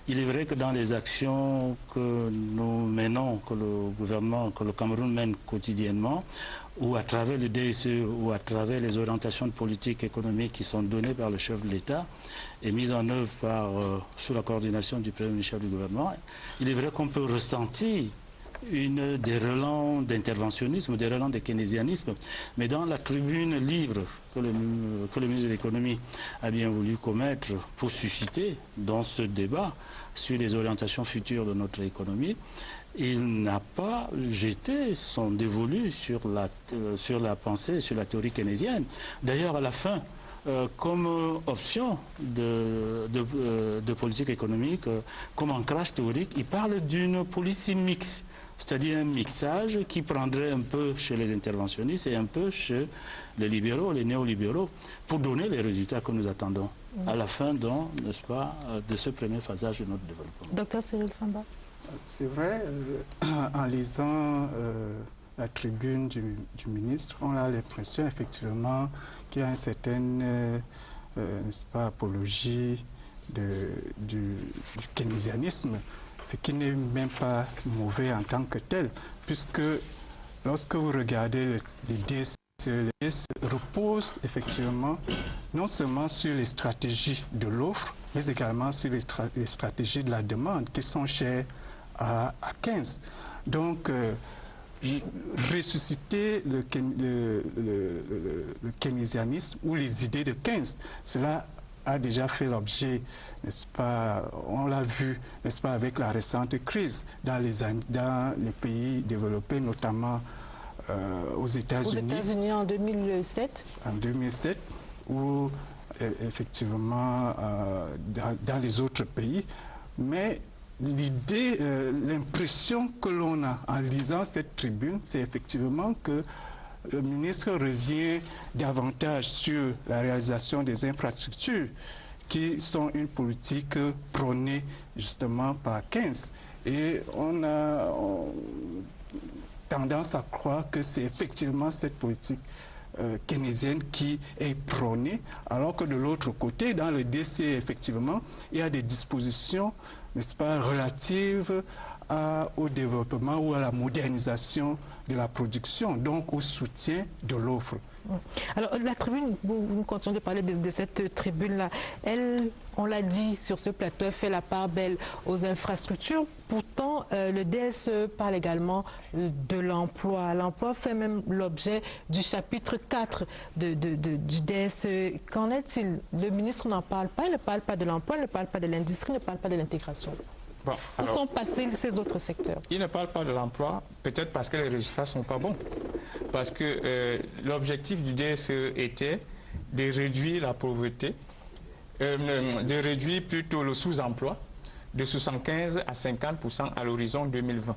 Il est vrai que dans les actions que nous menons, que le gouvernement, que le Cameroun mène quotidiennement, ou à travers le DSE, ou à travers les orientations de politique économique qui sont données par le chef de l'État et mises en œuvre sous la coordination du Premier ministre du gouvernement, il est vrai qu'on peut ressentir des relents d'interventionnisme, des relents de keynésianisme, mais dans la tribune libre que le ministre de l'économie a bien voulu commettre pour susciter dans ce débat sur les orientations futures de notre économie, il n'a pas jeté son dévolu sur la pensée, sur la théorie keynésienne. D'ailleurs, à la fin, comme option de politique économique, comme ancrage théorique, il parle d'une politique mixte. C'est-à-dire un mixage qui prendrait un peu chez les interventionnistes et un peu chez les libéraux, les néolibéraux, pour donner les résultats que nous attendons à la fin, n'est-ce pas, de ce premier phasage de notre développement. Docteur Cyril Samba. C'est vrai, en lisant la tribune du ministre, on a l'impression effectivement qu'il y a une certaine n'est-ce pas, apologie du keynésianisme. Ce qui n'est même pas mauvais en tant que tel, puisque lorsque vous regardez les DSE reposent effectivement non seulement sur les stratégies de l'offre, mais également sur les stratégies de la demande qui sont chères à 15. Donc, ressusciter le keynésianisme ou les idées de 15, cela a déjà fait l'objet, n'est-ce pas, on l'a vu, n'est-ce pas, avec la récente crise dans les pays développés, notamment aux États-Unis. Aux États-Unis en 2007. En 2007, ou effectivement dans les autres pays. Mais l'idée, l'impression que l'on a en lisant cette tribune, c'est effectivement que le ministre revient davantage sur la réalisation des infrastructures qui sont une politique prônée justement par 15. Et on a tendance à croire que c'est effectivement cette politique keynésienne qui est prônée, alors que de l'autre côté, dans le DCE, effectivement, il y a des dispositions, n'est-ce pas, relatives au développement ou à la modernisation de la production, donc au soutien de l'offre. Alors la tribune, vous continuez de parler de cette tribune-là, elle, on l'a dit sur ce plateau, elle fait la part belle aux infrastructures. Pourtant, le DSE parle également de l'emploi. L'emploi fait même l'objet du chapitre 4 du DSE. Qu'en est-il? Le ministre n'en parle pas, il ne parle pas de l'emploi, il ne parle pas de l'industrie, il ne parle pas de l'intégration. Bon, où sont passés ces autres secteurs? Il ne parle pas de l'emploi, peut-être parce que les résultats ne sont pas bons. Parce que l'objectif du DSE était de réduire la pauvreté, de réduire plutôt le sous-emploi de 75 à 50% à l'horizon 2020.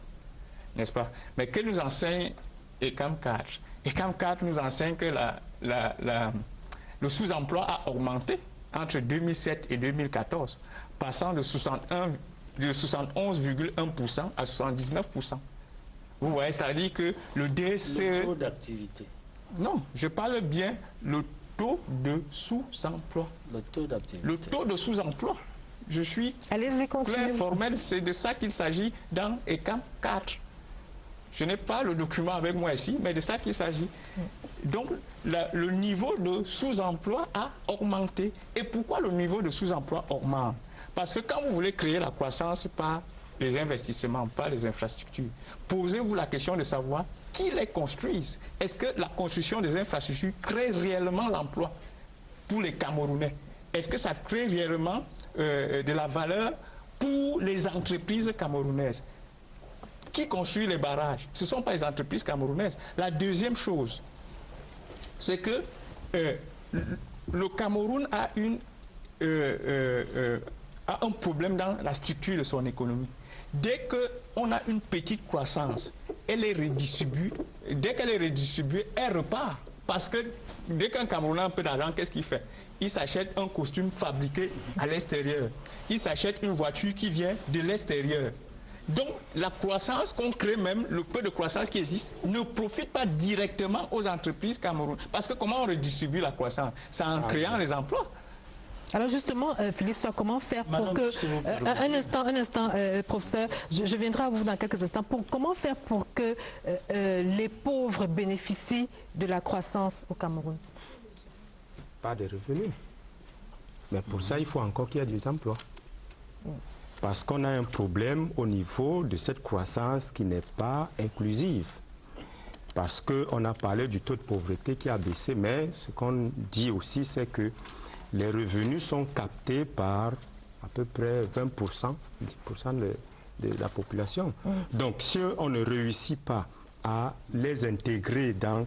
N'est-ce pas? Mais que nous enseigne ECAM 4? ECAM 4 nous enseigne que le sous-emploi a augmenté entre 2007 et 2014, passant de 71,1% à 79%. Vous voyez, c'est-à-dire que le DSE... Le taux d'activité. Non, je parle bien le taux de sous-emploi. Le taux d'activité. Le taux de sous-emploi. Je suis clair, formel, c'est de ça qu'il s'agit dans ECAM 4. Je n'ai pas le document avec moi ici, mais de ça qu'il s'agit. Donc, le niveau de sous-emploi a augmenté. Et pourquoi le niveau de sous-emploi augmente? Parce que quand vous voulez créer la croissance par les investissements, par les infrastructures, posez-vous la question de savoir qui les construise. Est-ce que la construction des infrastructures crée réellement l'emploi pour les Camerounais? Est-ce que ça crée réellement de la valeur pour les entreprises camerounaises? Qui construit les barrages? Ce ne sont pas les entreprises camerounaises. La deuxième chose, c'est que le Cameroun a un problème dans la structure de son économie. Dès qu'on a une petite croissance, elle est redistribuée. Dès qu'elle est redistribuée, elle repart. Parce que dès qu'un Camerounais a un peu d'argent, qu'est-ce qu'il fait? Il s'achète un costume fabriqué à l'extérieur. Il s'achète une voiture qui vient de l'extérieur. Donc, la croissance qu'on crée, même le peu de croissance qui existe, ne profite pas directement aux entreprises camerounaises. Parce que comment on redistribue la croissance? C'est en créant les emplois. Alors justement, Philippe Soie, comment faire pour Madame, que... un instant, professeur, je viendrai à vous dans quelques instants. Comment faire pour que les pauvres bénéficient de la croissance au Cameroun? Pas de revenus. Mais pour ça, il faut encore qu'il y ait des emplois. Parce qu'on a un problème au niveau de cette croissance qui n'est pas inclusive. Parce qu'on a parlé du taux de pauvreté qui a baissé, mais ce qu'on dit aussi, c'est que les revenus sont captés par à peu près 20%, 10% de la population. Donc, si on ne réussit pas à les intégrer dans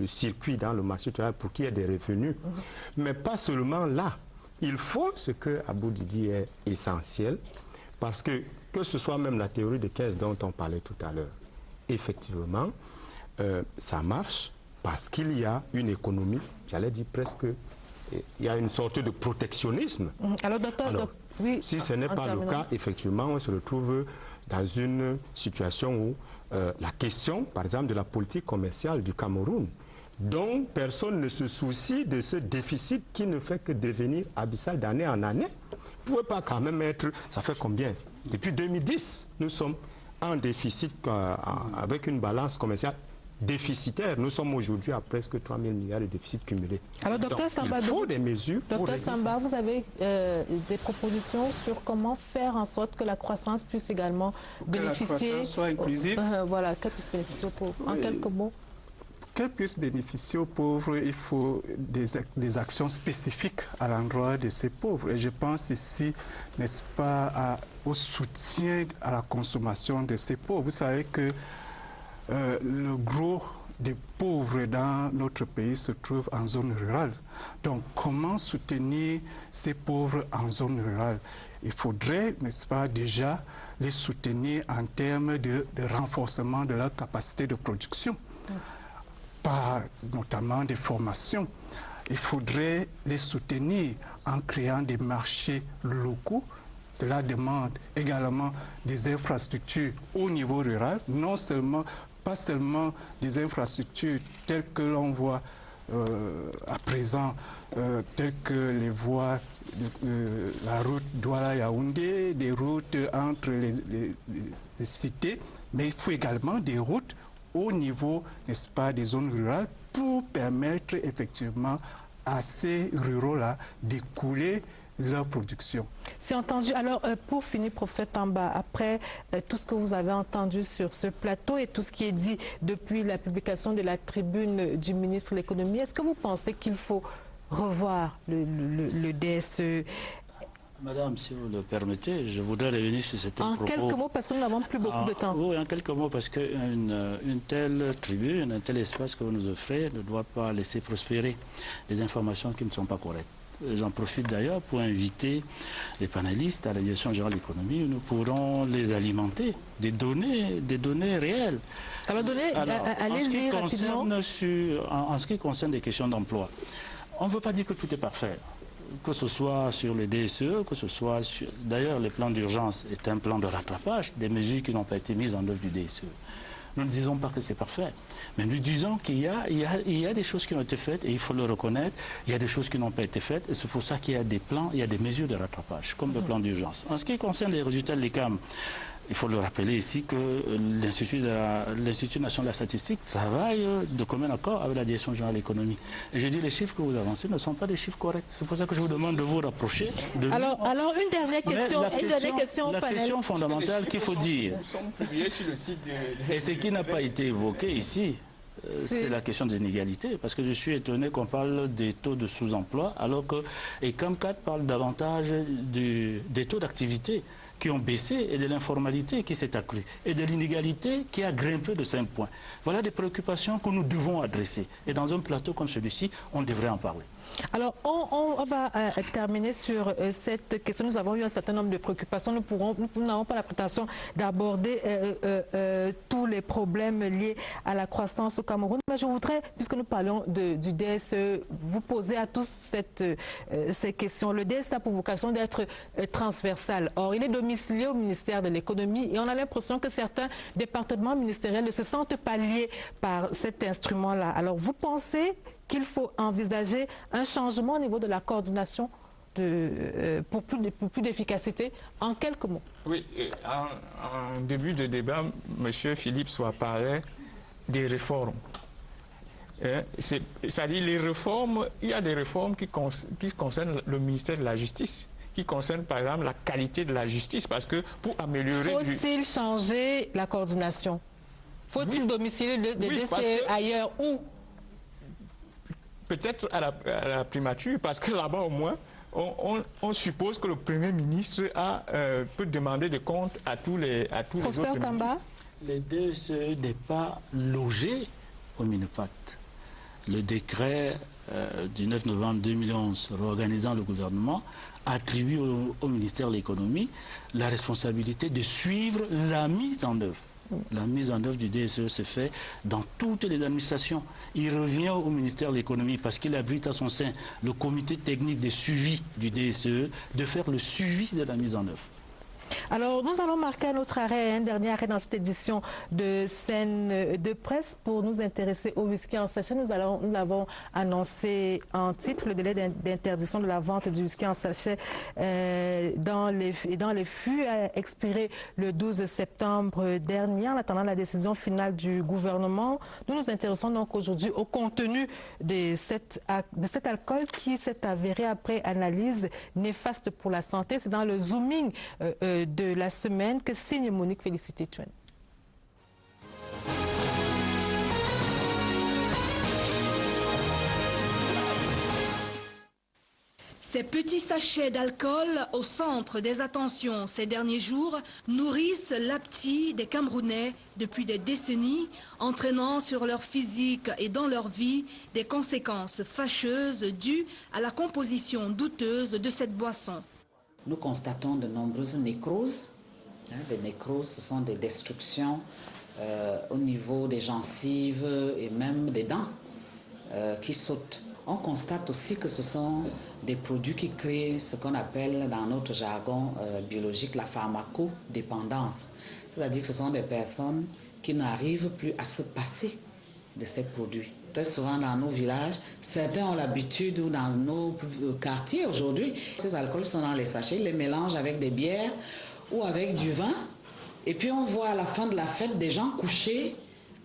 le circuit, dans le marché du travail pour qu'il y ait des revenus, mais pas seulement là. Il faut, ce que Aboudi dit est essentiel, parce que ce soit même la théorie de caisse dont on parlait tout à l'heure, effectivement, ça marche parce qu'il y a une économie, j'allais dire presque, il y a une sorte de protectionnisme. Alors, docteur, oui, si ce n'est pas le cas, effectivement, on se retrouve dans une situation où la question, par exemple, de la politique commerciale du Cameroun, dont personne ne se soucie de ce déficit qui ne fait que devenir abyssal d'année en année. Vous ne pouvez pas quand même être... Ça fait combien? Depuis 2010, nous sommes en déficit avec une balance commerciale déficitaire. Nous sommes aujourd'hui à presque 3 000 milliards de déficit cumulé. Alors, docteur Samba, il faut des mesures. Docteur Samba, vous avez des propositions sur comment faire en sorte que la croissance puisse également bénéficier... Que la croissance soit inclusive. Voilà, qu'elle puisse bénéficier aux pauvres. En quelques mots. Qu'elle puisse bénéficier aux pauvres, il faut des actions spécifiques à l'endroit de ces pauvres. Et je pense ici, n'est-ce pas, au soutien à la consommation de ces pauvres. Vous savez que le gros des pauvres dans notre pays se trouve en zone rurale. Donc, comment soutenir ces pauvres en zone rurale? Il faudrait, n'est-ce pas, déjà les soutenir en termes de renforcement de leur capacité de production, par notamment des formations. Il faudrait les soutenir en créant des marchés locaux. Cela demande également des infrastructures au niveau rural, pas seulement des infrastructures telles que l'on voit à présent, telles que les voies, la route Douala-Yaoundé, des routes entre les cités, mais il faut également des routes au niveau, n'est-ce pas, des zones rurales pour permettre effectivement à ces ruraux-là d'écouler leur production. C'est entendu. Alors, pour finir, professeur Tamba, après tout ce que vous avez entendu sur ce plateau et tout ce qui est dit depuis la publication de la tribune du ministre de l'économie, est-ce que vous pensez qu'il faut revoir le DSE? Madame, si vous le permettez, je voudrais revenir sur cet propos. En quelques mots, parce que nous n'avons plus beaucoup de temps. Oui, en quelques mots, parce qu'une telle tribune, un tel espace que vous nous offrez ne doit pas laisser prospérer des informations qui ne sont pas correctes. J'en profite d'ailleurs pour inviter les panélistes à la Direction générale de l'économie où nous pourrons les alimenter des données réelles. Alors, allez-y rapidement. En ce qui concerne les questions d'emploi, on ne veut pas dire que tout est parfait. Que ce soit sur les DSE, que ce soit sur... D'ailleurs, le plan d'urgence est un plan de rattrapage des mesures qui n'ont pas été mises en œuvre du DSE. Nous ne disons pas que c'est parfait, mais nous disons qu'il y a des choses qui ont été faites et il faut le reconnaître. Il y a des choses qui n'ont pas été faites et c'est pour ça qu'il y a des plans, il y a des mesures de rattrapage, comme le plan d'urgence. En ce qui concerne les résultats de l'ICAM, il faut le rappeler ici que l'Institut national de la statistique travaille de commun accord avec la Direction générale de l'économie. Et je dis les chiffres que vous avancez ne sont pas des chiffres corrects. C'est pour ça que je vous demande de vous rapprocher. Alors, une dernière question. La question fondamentale qu'il faut dire, et ce qui n'a pas été évoqué ici, c'est la question des inégalités, parce que je suis étonné qu'on parle des taux de sous-emploi, alors que ECAM 4 parle davantage des taux d'activité. qui ont baissé et de l'informalité qui s'est accrue et de l'inégalité qui a grimpé de 5 points. Voilà des préoccupations que nous devons adresser. Et dans un plateau comme celui-ci, on devrait en parler. Alors, on va terminer sur cette question. Nous avons eu un certain nombre de préoccupations. Nous n'avons pas la prétention d'aborder tous les problèmes liés à la croissance au Cameroun. Mais je voudrais, puisque nous parlons du DSE, vous poser à tous ces questions. Le DSE a pour vocation d'être transversal. Or, il est domicilié au ministère de l'économie et on a l'impression que certains départements ministériels ne se sentent pas liés par cet instrument-là. Alors, vous pensez qu'il faut envisager un changement au niveau de la coordination pour plus d'efficacité? En quelques mots. Oui, en début de débat, M. Philippe Soa parlait des réformes. C'est-à-dire les réformes, il y a des réformes qui concernent le ministère de la Justice, qui concernent par exemple la qualité de la justice, parce que pour améliorer... Faut-il changer la coordination? Faut-il domicilier le DCE ailleurs ou? Peut-être à la primature, parce que là-bas au moins, on suppose que le Premier ministre peut demander des comptes à tous les autres ministres. Les DSE n'est pas logé au MINEPAT. Le décret du 9 novembre 2011 réorganisant le gouvernement attribue au ministère de l'économie la responsabilité de suivre la mise en œuvre. La mise en œuvre du DSE se fait dans toutes les administrations. Il revient au ministère de l'économie parce qu'il abrite à son sein le comité technique de suivi du DSE de faire le suivi de la mise en œuvre. Alors, nous allons marquer un autre arrêt, un dernier arrêt dans cette édition de Scène de Presse pour nous intéresser au whisky en sachet. Nous l'avons annoncé en titre, le délai d'interdiction de la vente du whisky en sachet dans les fûts a expiré le 12 septembre dernier. En attendant la décision finale du gouvernement, nous nous intéressons donc aujourd'hui au contenu de cet alcool qui s'est avéré après analyse néfaste pour la santé. C'est dans le zooming de la semaine que signe Monique Félicité Tuen. Ces petits sachets d'alcool au centre des attentions ces derniers jours nourrissent l'appétit des Camerounais depuis des décennies, entraînant sur leur physique et dans leur vie des conséquences fâcheuses dues à la composition douteuse de cette boisson. Nous constatons de nombreuses nécroses. Les nécroses, ce sont des destructions au niveau des gencives et même des dents qui sautent. On constate aussi que ce sont des produits qui créent ce qu'on appelle dans notre jargon biologique la pharmacodépendance. C'est-à-dire que ce sont des personnes qui n'arrivent plus à se passer de ces produits. Très souvent dans nos villages, certains ont l'habitude, ou dans nos quartiers aujourd'hui, ces alcools sont dans les sachets, ils les mélangent avec des bières ou avec du vin. Et puis on voit à la fin de la fête des gens couchés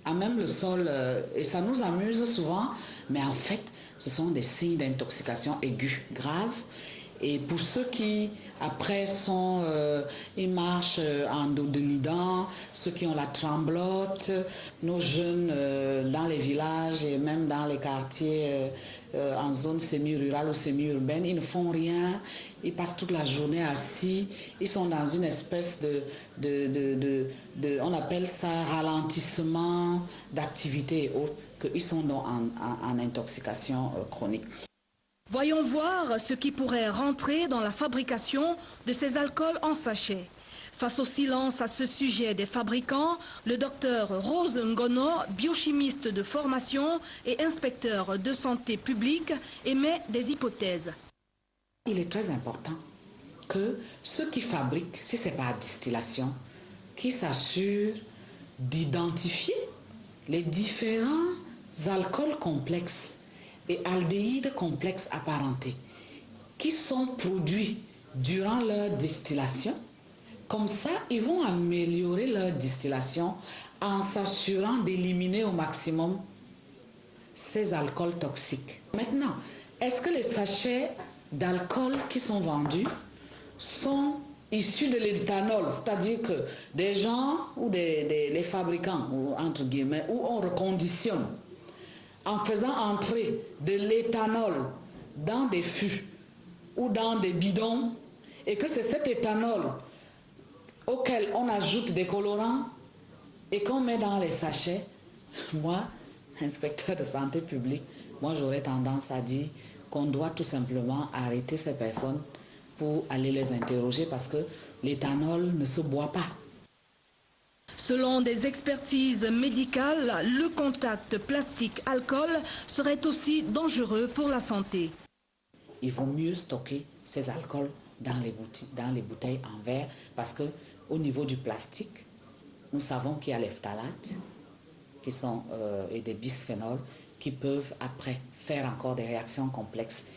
à même le sol. Et ça nous amuse souvent, mais en fait, ce sont des signes d'intoxication aiguë, grave. Et pour ceux qui, après, ils marchent en dos de nidant, ceux qui ont la tremblote, nos jeunes dans les villages et même dans les quartiers en zone semi-rurale ou semi-urbaine, ils ne font rien, ils passent toute la journée assis, ils sont dans une espèce on appelle ça ralentissement d'activité et autres, qu'ils sont donc en intoxication chronique. Voyons voir ce qui pourrait rentrer dans la fabrication de ces alcools en sachet. Face au silence à ce sujet des fabricants, le docteur Rose Ngono, biochimiste de formation et inspecteur de santé publique, émet des hypothèses. Il est très important que ceux qui fabriquent, si ce n'est pas à distillation, qui s'assurent d'identifier les différents alcools complexes et aldéhydes complexes apparentés qui sont produits durant leur distillation. Comme ça, ils vont améliorer leur distillation en s'assurant d'éliminer au maximum ces alcools toxiques. Maintenant, est-ce que les sachets d'alcool qui sont vendus sont issus de l'éthanol? C'est-à-dire que des gens ou les fabricants, ou entre guillemets, où on reconditionne en faisant entrer de l'éthanol dans des fûts ou dans des bidons, et que c'est cet éthanol auquel on ajoute des colorants et qu'on met dans les sachets, moi, inspecteur de santé publique, moi j'aurais tendance à dire qu'on doit tout simplement arrêter ces personnes pour aller les interroger parce que l'éthanol ne se boit pas. Selon des expertises médicales, le contact plastique-alcool serait aussi dangereux pour la santé. Il vaut mieux stocker ces alcools dans les bouteilles en verre parce qu'au niveau du plastique, nous savons qu'il y a les phtalates et des bisphénols qui peuvent après faire encore des réactions complexes.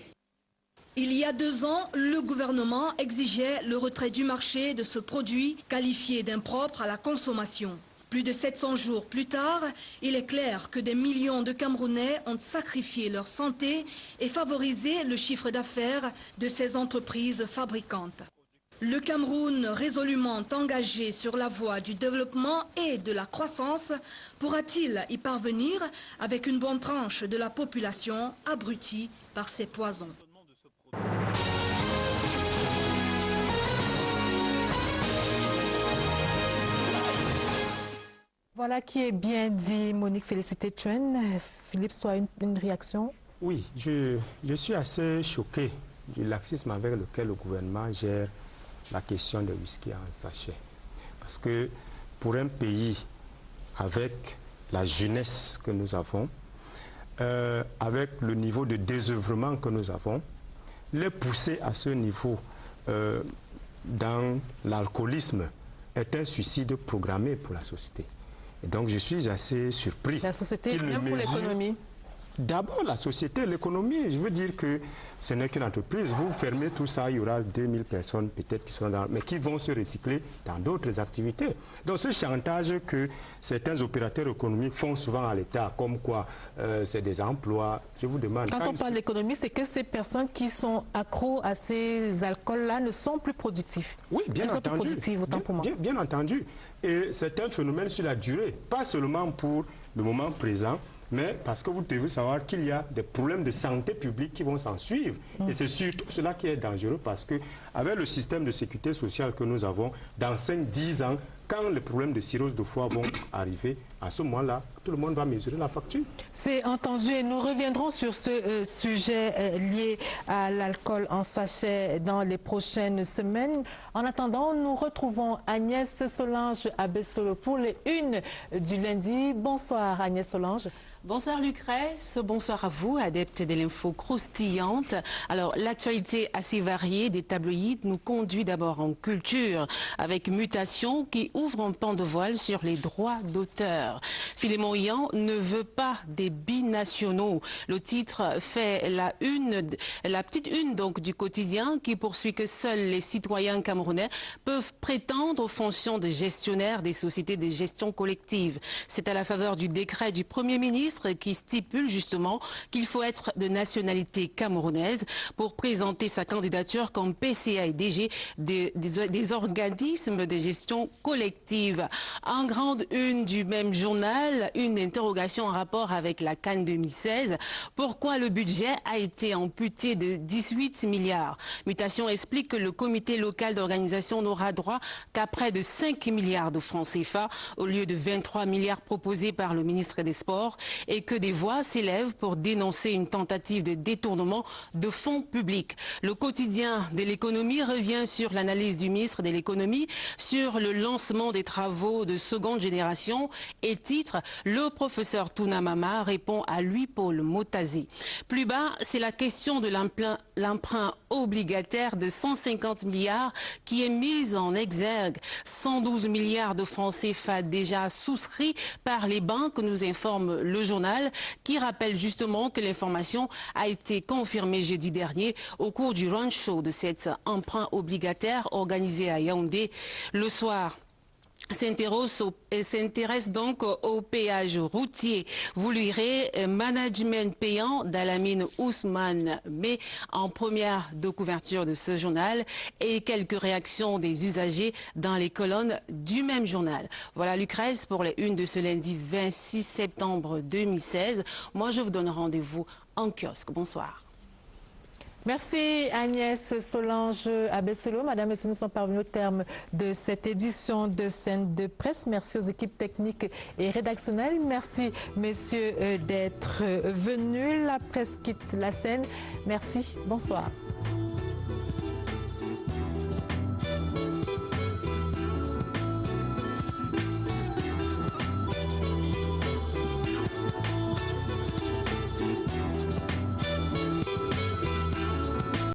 Il y a 2 ans, le gouvernement exigeait le retrait du marché de ce produit qualifié d'impropre à la consommation. Plus de 700 jours plus tard, il est clair que des millions de Camerounais ont sacrifié leur santé et favorisé le chiffre d'affaires de ces entreprises fabricantes. Le Cameroun, résolument engagé sur la voie du développement et de la croissance, pourra-t-il y parvenir avec une bonne tranche de la population abrutie par ces poisons? Voilà qui est bien dit, Monique Félicité Chuen. Philippe, soit une réaction? Oui, je suis assez choqué du laxisme avec lequel le gouvernement gère la question de whisky en sachet. Parce que pour un pays avec la jeunesse que nous avons, avec le niveau de désœuvrement que nous avons, les pousser à ce niveau dans l'alcoolisme est un suicide programmé pour la société. Et donc je suis assez surpris. La société, même pour l'économie. D'abord la société, l'économie, je veux dire que ce n'est qu'une entreprise. Vous fermez tout ça, il y aura 2000 personnes peut-être qui seront mais qui vont se recycler dans d'autres activités. Donc ce chantage que certains opérateurs économiques font souvent à l'État, comme quoi c'est des emplois, je vous demande... Quand on parle d'économie, c'est que ces personnes qui sont accros à ces alcools-là ne sont plus productifs. Oui, bien entendu. Elles sont plus productives, autant pour moi. Bien entendu. Et c'est un phénomène sur la durée, pas seulement pour le moment présent, mais parce que vous devez savoir qu'il y a des problèmes de santé publique qui vont s'en suivre. Et c'est surtout cela qui est dangereux parce que avec le système de sécurité sociale que nous avons, dans 5-10 ans, quand les problèmes de cirrhose de foie vont arriver, à ce moment-là, tout le monde va mesurer la facture. C'est entendu et nous reviendrons sur ce sujet lié à l'alcool en sachet dans les prochaines semaines. En attendant, nous retrouvons Agnès Solange Abessolo pour les unes du lundi. Bonsoir Agnès Solange. Bonsoir Lucrèce, bonsoir à vous, adeptes de l'info croustillante. Alors, l'actualité assez variée des tabloïds nous conduit d'abord en culture, avec Mutation qui ouvre un pan de voile sur les droits d'auteur. Philémon Yan ne veut pas des binationaux. Le titre fait la petite une donc du quotidien qui poursuit que seuls les citoyens camerounais peuvent prétendre aux fonctions de gestionnaire des sociétés de gestion collective. C'est à la faveur du décret du Premier ministre qui stipule justement qu'il faut être de nationalité camerounaise pour présenter sa candidature comme PCA et DG des organismes de gestion collective. En grande une du même journal, une interrogation en rapport avec la CAN 2016. Pourquoi le budget a été amputé de 18 milliards? Mutation explique que le comité local d'organisation n'aura droit qu'à près de 5 milliards de francs CFA au lieu de 23 milliards proposés par le ministre des Sports et que des voix s'élèvent pour dénoncer une tentative de détournement de fonds publics. Le quotidien de l'économie revient sur l'analyse du ministre de l'économie sur le lancement des travaux de seconde génération et titre « Le professeur Tounamama répond à Louis-Paul Motazé ». Plus bas, c'est la question de l'emprunt obligataire de 150 milliards qui est mise en exergue. 112 milliards de francs CFA déjà souscrits par les banques, nous informe le journal, qui rappelle justement que l'information a été confirmée jeudi dernier au cours du roadshow de cet emprunt obligataire organisé à Yaoundé le soir. S'intéresse donc au péage routier. Vous lirez management payant d'Alamine Ousmane, mais en première de couverture de ce journal et quelques réactions des usagers dans les colonnes du même journal. Voilà Lucrèce pour les unes de ce lundi 26 septembre 2016. Moi je vous donne rendez-vous en kiosque. Bonsoir. Merci Agnès Solange Abesselo. Madame, messieurs, nous sommes parvenus au terme de cette édition de Scène de Presse. Merci aux équipes techniques et rédactionnelles. Merci, messieurs, d'être venus. La presse quitte la scène. Merci. Bonsoir.